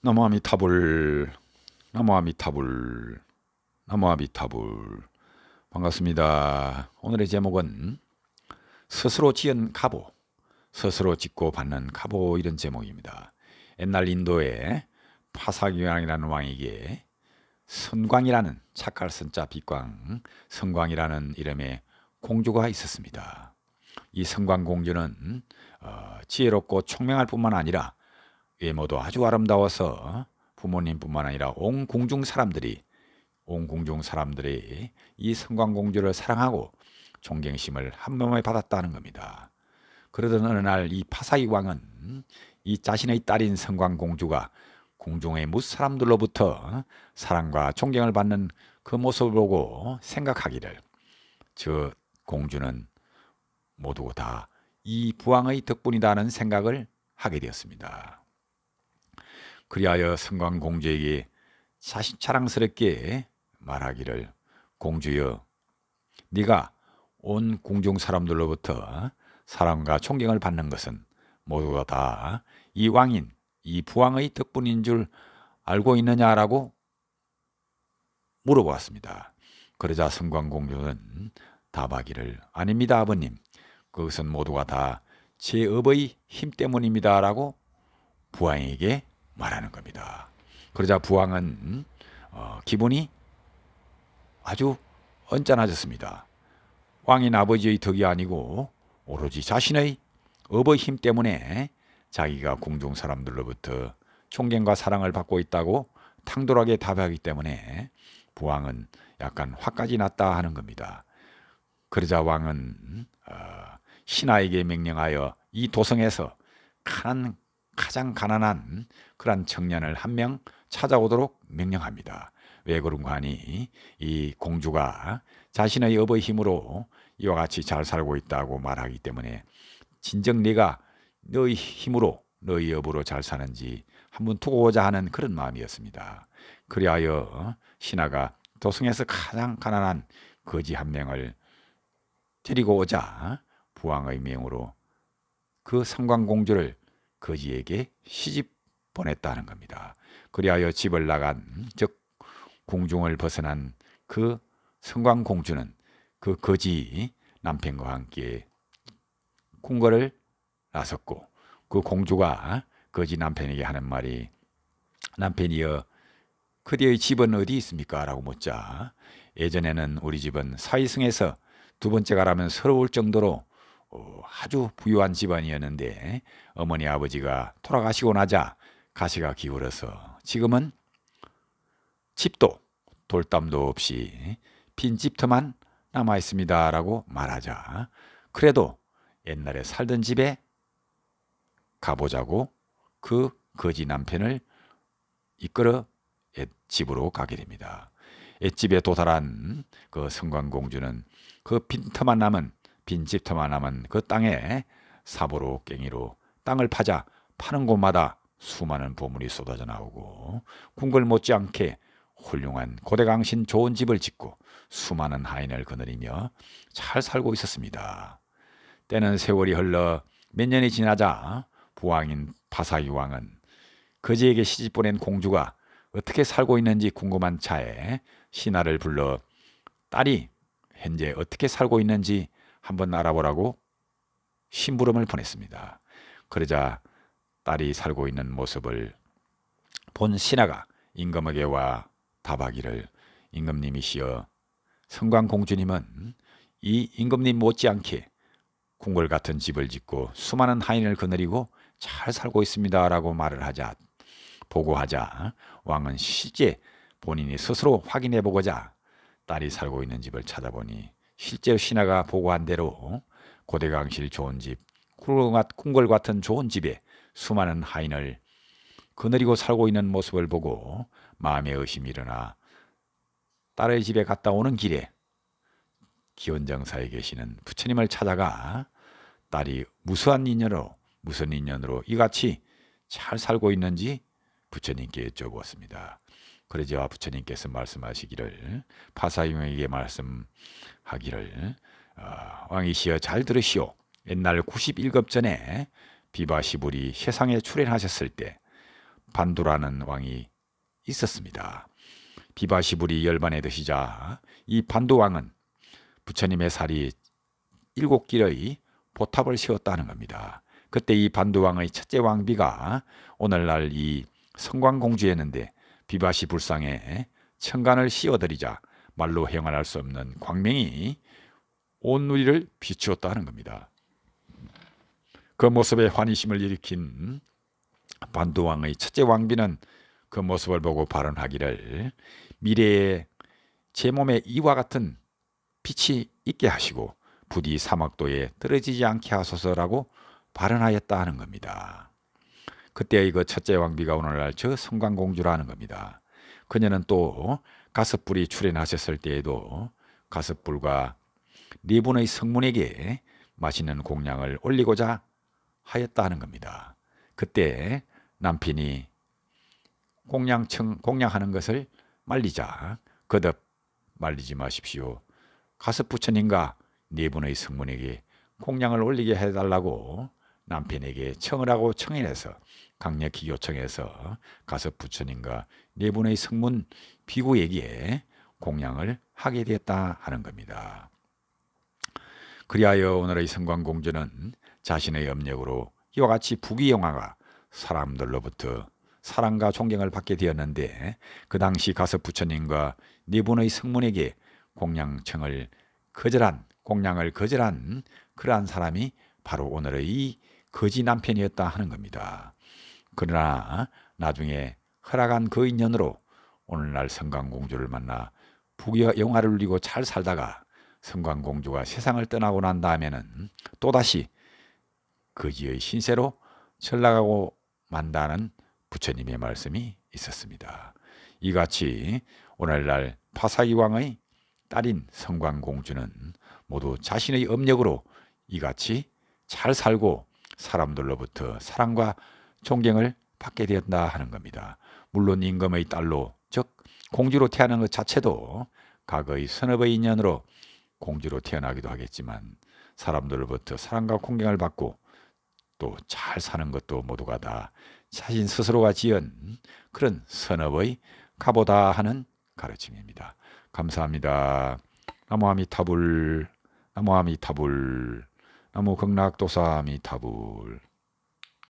나무아미타불, 나무아미타불, 나무아미타불. 반갑습니다. 오늘의 제목은 스스로 지은 갑오, 스스로 짓고 받는 갑오, 이런 제목입니다. 옛날 인도에 파사기왕이라는 왕에게 선광이라는, 착할 선자 빛광, 선광이라는 이름의 공주가 있었습니다. 이 선광공주는 지혜롭고 총명할 뿐만 아니라 외모도 아주 아름다워서 부모님뿐만 아니라 온 궁중 사람들이 이 선광공주를 사랑하고 존경심을 한 몸에 받았다는 겁니다. 그러던 어느 날 이 파사기 왕은 이 자신의 딸인 선광공주가 궁중의 무사람들로부터 사랑과 존경을 받는 그 모습을 보고 생각하기를, 저 공주는 모두 다 이 부왕의 덕분이라는 생각을 하게 되었습니다. 그리하여 선광공주에게 자랑스럽게 말하기를, 공주여, 네가 온 궁중 사람들로부터 사랑과 존경을 받는 것은 모두가 다 이 왕인, 이 부왕의 덕분인 줄 알고 있느냐라고 물어보았습니다. 그러자 선광공주는 답하기를, 아닙니다 아버님, 그것은 모두가 다 제 업의 힘 때문입니다 라고 부왕에게 말하는 겁니다. 그러자 부왕은 기분이 아주 언짢아졌습니다. 왕인 아버지의 덕이 아니고 오로지 자신의 업의 힘 때문에 자기가 궁중 사람들로부터 존경과 사랑을 받고 있다고 탕돌하게 답하기 때문에 부왕은 약간 화까지 났다 하는 겁니다. 그러자 왕은 신하에게 명령하여 이 도성에서 가장 가난한 그런 청년을 한 명 찾아오도록 명령합니다. 왜 그런가 하니 이 공주가 자신의 업의 힘으로 이와 같이 잘 살고 있다고 말하기 때문에 진정 네가 너의 힘으로, 너의 업으로 잘 사는지 한번 두고 오자 하는 그런 마음이었습니다. 그리하여 신하가 도성에서 가장 가난한 거지 한 명을 데리고 오자 부왕의 명으로 그 선광공주를 거지에게 시집 보냈다는 겁니다. 그리하여 집을 나간, 즉 궁중을 벗어난 그 선광공주는 그 거지 남편과 함께 궁궐을 나섰고, 그 공주가 거지 남편에게 하는 말이, 남편이여, 그대의 집은 어디 있습니까? 라고 묻자, 예전에는 우리 집은 사위승에서 두 번째 가라면 서러울 정도로 아주 부유한 집안이었는데 어머니 아버지가 돌아가시고 나자 가시가 기울어서 지금은 집도 돌담도 없이 빈 집터만 남아 있습니다 라고 말하자, 그래도 옛날에 살던 집에 가보자고 그 거지 남편을 이끌어 옛집으로 가게 됩니다. 옛집에 도달한 그 선광공주는 그 빈 집터만 남은 그 땅에 사보로 깽이로 땅을 파자 파는 곳마다 수많은 보물이 쏟아져 나오고 궁궐 못지않게 훌륭한 고대강신 좋은 집을 짓고 수많은 하인을 거느리며 잘 살고 있었습니다. 때는 세월이 흘러 몇 년이 지나자 부왕인 파사기 왕은 거지에게 시집 보낸 공주가 어떻게 살고 있는지 궁금한 차에 신하를 불러 딸이 현재 어떻게 살고 있는지 한번 알아보라고 심부름을 보냈습니다. 그러자 딸이 살고 있는 모습을 본 신하가 임금에게 와 답하기를, 임금님이시여, 선광공주님은 이 임금님 못지않게 궁궐 같은 집을 짓고 수많은 하인을 거느리고 잘 살고 있습니다 라고 말을 하자, 보고하자 왕은 실제 본인이 스스로 확인해 보고자 딸이 살고 있는 집을 찾아보니 실제로 신하가 보고한 대로 고대강실 좋은 집, 궁궐 같은 좋은 집에 수많은 하인을 거느리고 살고 있는 모습을 보고 마음에 의심이 일어나 딸의 집에 갔다 오는 길에 기원정사에 계시는 부처님을 찾아가 딸이 무슨 인연으로 이같이 잘 살고 있는지 부처님께 여쭤보았습니다. 그러자 부처님께서 말씀하시기를, 파사기왕에게 말씀하기를, 왕이시여 잘 들으시오. 옛날 91급 전에 비바시불이 세상에 출현하셨을 때 반두라는 왕이 있었습니다. 비바시불이 열반에 드시자 이 반두 왕은 부처님의 살이 7길의 보탑을 세웠다는 겁니다. 그때 이 반두 왕의 첫째 왕비가 오늘날 이 성광공주였는데 비바시불상에 천간을 씌워드리자 말로 행할 수 없는 광명이 온 누리를 비추었다는 겁니다. 그 모습에 환희심을 일으킨 반두왕의 첫째 왕비는 그 모습을 보고 발언하기를 미래에 제 몸에 이와 같은 빛이 있게 하시고 부디 사막도에 떨어지지 않게 하소서라고 발언하였다 하는 겁니다. 그때의 그 첫째 왕비가 오늘날 저 성광공주라는 겁니다. 그녀는 또 가섭불이 출현하셨을 때에도 가섭불과 네 분의 성문에게 맛있는 공양을 올리고자 하였다 하는 겁니다. 그때 남편이 공양하는 것을 말리자 거듭 말리지 마십시오. 가섭부처님과 네 분의 성문에게 공양을 올리게 해달라고 남편에게 청을 하고 청인해서 강력히 요청해서 가섭부처님과 네 분의 성문 비구에게 공양을 하게 되었다 하는 겁니다. 그리하여 오늘의 성광공주는 자신의 업력으로 이와 같이 부귀영화가 사람들로부터 사랑과 존경을 받게 되었는데 그 당시 가섭부처님과 네 분의 성문에게 공양을 거절한 그러한 사람이 바로 오늘의 이 거지 남편이었다 하는 겁니다. 그러나 나중에 허락한 그 인연으로 오늘날 성광공주를 만나 부귀영화를 누리고 잘 살다가 성광공주가 세상을 떠나고 난 다음에는 또다시 거지의 신세로 전락하고 만다는 부처님의 말씀이 있었습니다. 이같이 오늘날 파사기왕의 딸인 성광공주는 모두 자신의 업력으로 이같이 잘 살고 사람들로부터 사랑과 존경을 받게 되었다 하는 겁니다. 물론 임금의 딸로 즉 공주로 태어난 것 자체도 과거의 선업의 인연으로 공주로 태어나기도 하겠지만 사람들로부터 사랑과 공경을 받고 또 잘 사는 것도 모두가 다 자신 스스로가 지은 그런 선업의 가보다 하는 가르침입니다. 감사합니다. 나무 아미타불, 나무 아미타불, 나무 극락도사 아미타불.